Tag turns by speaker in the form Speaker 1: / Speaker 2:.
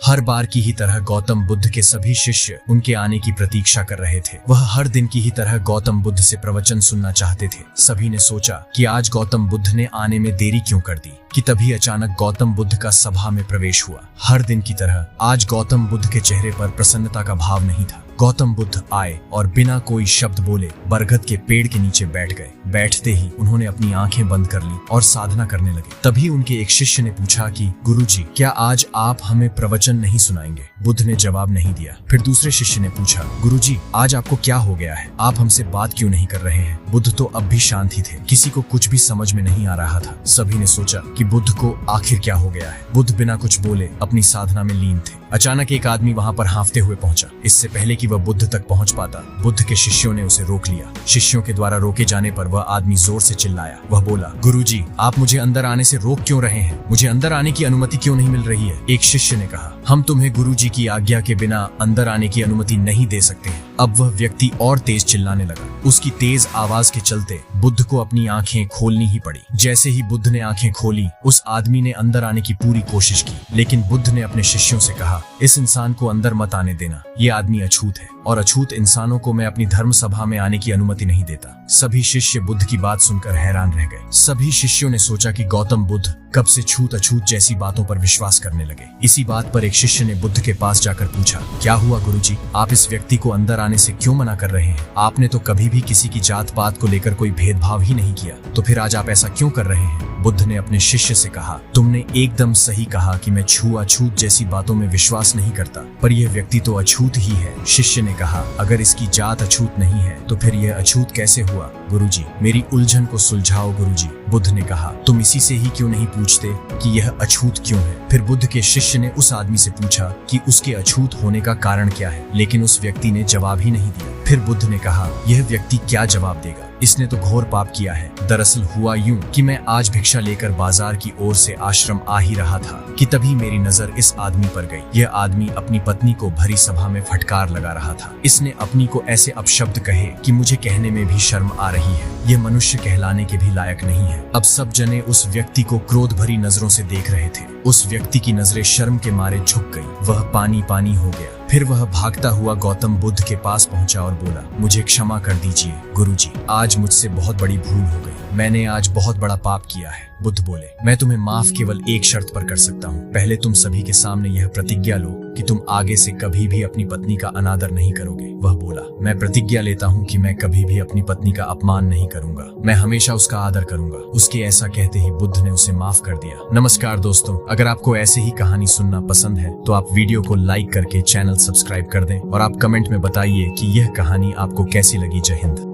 Speaker 1: हर बार की ही तरह गौतम बुद्ध के सभी शिष्य उनके आने की प्रतीक्षा कर रहे थे। वह हर दिन की ही तरह गौतम बुद्ध से प्रवचन सुनना चाहते थे। सभी ने सोचा कि आज गौतम बुद्ध ने आने में देरी क्यों कर दी, कि तभी अचानक गौतम बुद्ध का सभा में प्रवेश हुआ। हर दिन की तरह आज गौतम बुद्ध के चेहरे पर प्रसन्नता का भाव नहीं था। गौतम बुद्ध आए और बिना कोई शब्द बोले बरगद के पेड़ के नीचे बैठ गए। बैठते ही उन्होंने अपनी आंखें बंद कर ली और साधना करने लगे। तभी उनके एक शिष्य ने पूछा कि गुरुजी, क्या आज आप हमें प्रवचन नहीं सुनाएंगे? बुद्ध ने जवाब नहीं दिया। फिर दूसरे शिष्य ने पूछा, गुरुजी, आज आपको क्या हो गया है? आप हमसे बात क्यों नहीं कर रहे हैं? बुद्ध तो अब भी शांत ही थे। किसी को कुछ भी समझ में नहीं आ रहा था। सभी ने सोचा कि बुद्ध को आखिर क्या हो गया है। बुद्ध बिना कुछ बोले अपनी साधना में लीन थे। अचानक एक आदमी वहां पर हांफते हुए पहुंचा। इससे पहले कि वह बुद्ध तक पहुंच पाता, बुद्ध के शिष्यों ने उसे रोक लिया। शिष्यों के द्वारा रोके जाने पर वह आदमी जोर से चिल्लाया। वह बोला, गुरुजी, आप मुझे अंदर आने से रोक क्यों रहे हैं? मुझे अंदर आने की अनुमति क्यों नहीं मिल रही है? एक शिष्य ने कहा, हम तुम्हें गुरुजी की आज्ञा के बिना अंदर आने की अनुमति नहीं दे सकते हैं। अब वह व्यक्ति और तेज चिल्लाने लगा। उसकी तेज आवाज के चलते बुद्ध को अपनी आंखें खोलनी ही पड़ी। जैसे ही बुद्ध ने आंखें खोली, उस आदमी ने अंदर आने की पूरी कोशिश की, लेकिन बुद्ध ने अपने शिष्यों से कहा, इस इंसान को अंदर मत आने देना। ये आदमी अछूत है और अछूत इंसानों को मैं अपनी धर्म सभा में आने की अनुमति नहीं देता। सभी शिष्य बुद्ध की बात सुनकर हैरान रह गए। सभी शिष्यों ने सोचा कि गौतम बुद्ध कब से छूत अछूत जैसी बातों पर विश्वास करने लगे। इसी बात पर एक शिष्य ने बुद्ध के पास जाकर पूछा, क्या हुआ गुरुजी, आप इस व्यक्ति को अंदर आने से क्यों मना कर रहे हैं? आपने तो कभी भी किसी की जात पात को लेकर कोई भेदभाव ही नहीं किया, तो फिर आज आप ऐसा क्यों कर रहे हैं? बुद्ध ने अपने शिष्य से कहा, तुमने एकदम सही कहा कि मैं छूआछूत जैसी बातों में विश्वास नहीं करता, पर यह व्यक्ति तो अछूत ही है। शिष्य ने कहा, अगर इसकी जात अछूत नहीं है तो फिर यह अछूत कैसे हुआ? गुरुजी, मेरी उलझन को सुलझाओ गुरुजी। बुद्ध ने कहा, तुम इसी से ही क्यों नहीं पूछते कि यह अछूत क्यों है? फिर बुद्ध के शिष्य ने उस आदमी से पूछा कि उसके अछूत होने का कारण क्या है, लेकिन उस व्यक्ति ने जवाब ही नहीं दिया। फिर बुद्ध ने कहा, यह व्यक्ति क्या जवाब देगा? इसने तो घोर पाप किया है। दरअसल हुआ यूं कि मैं आज भिक्षा लेकर बाजार की ओर से आश्रम आ ही रहा था कि तभी मेरी नजर इस आदमी पर गई। यह आदमी अपनी पत्नी को भरी सभा में फटकार लगा रहा था। इसने अपनी को ऐसे अपशब्द कहे कि मुझे कहने में भी शर्म आ रही है। यह मनुष्य कहलाने के भी लायक नहीं है। अब सब जने उस व्यक्ति को क्रोध भरी नजरों से देख रहे थे। उस व्यक्ति की नजरें शर्म के मारे झुक गई। वह पानी पानी हो गया। फिर वह भागता हुआ गौतम बुद्ध के पास पहुंचा और बोला, मुझे क्षमा कर दीजिए गुरुजी, आज मुझसे बहुत बड़ी भूल हो गई। मैंने आज बहुत बड़ा पाप किया है। बुद्ध बोले, मैं तुम्हें माफ केवल एक शर्त पर कर सकता हूँ। पहले तुम सभी के सामने यह प्रतिज्ञा लो कि तुम आगे से कभी भी अपनी पत्नी का अनादर नहीं करोगे। वह बोला, मैं प्रतिज्ञा लेता हूँ कि मैं कभी भी अपनी पत्नी का अपमान नहीं करूंगा। मैं हमेशा उसका आदर करूंगा। उसके ऐसा कहते ही बुद्ध ने उसे माफ कर दिया। नमस्कार दोस्तों, अगर आपको ऐसे ही कहानी सुनना पसंद है तो आप वीडियो को लाइक करके चैनल सब्सक्राइब कर दें और आप कमेंट में बताइए कि यह कहानी आपको कैसी लगी। जय हिंद।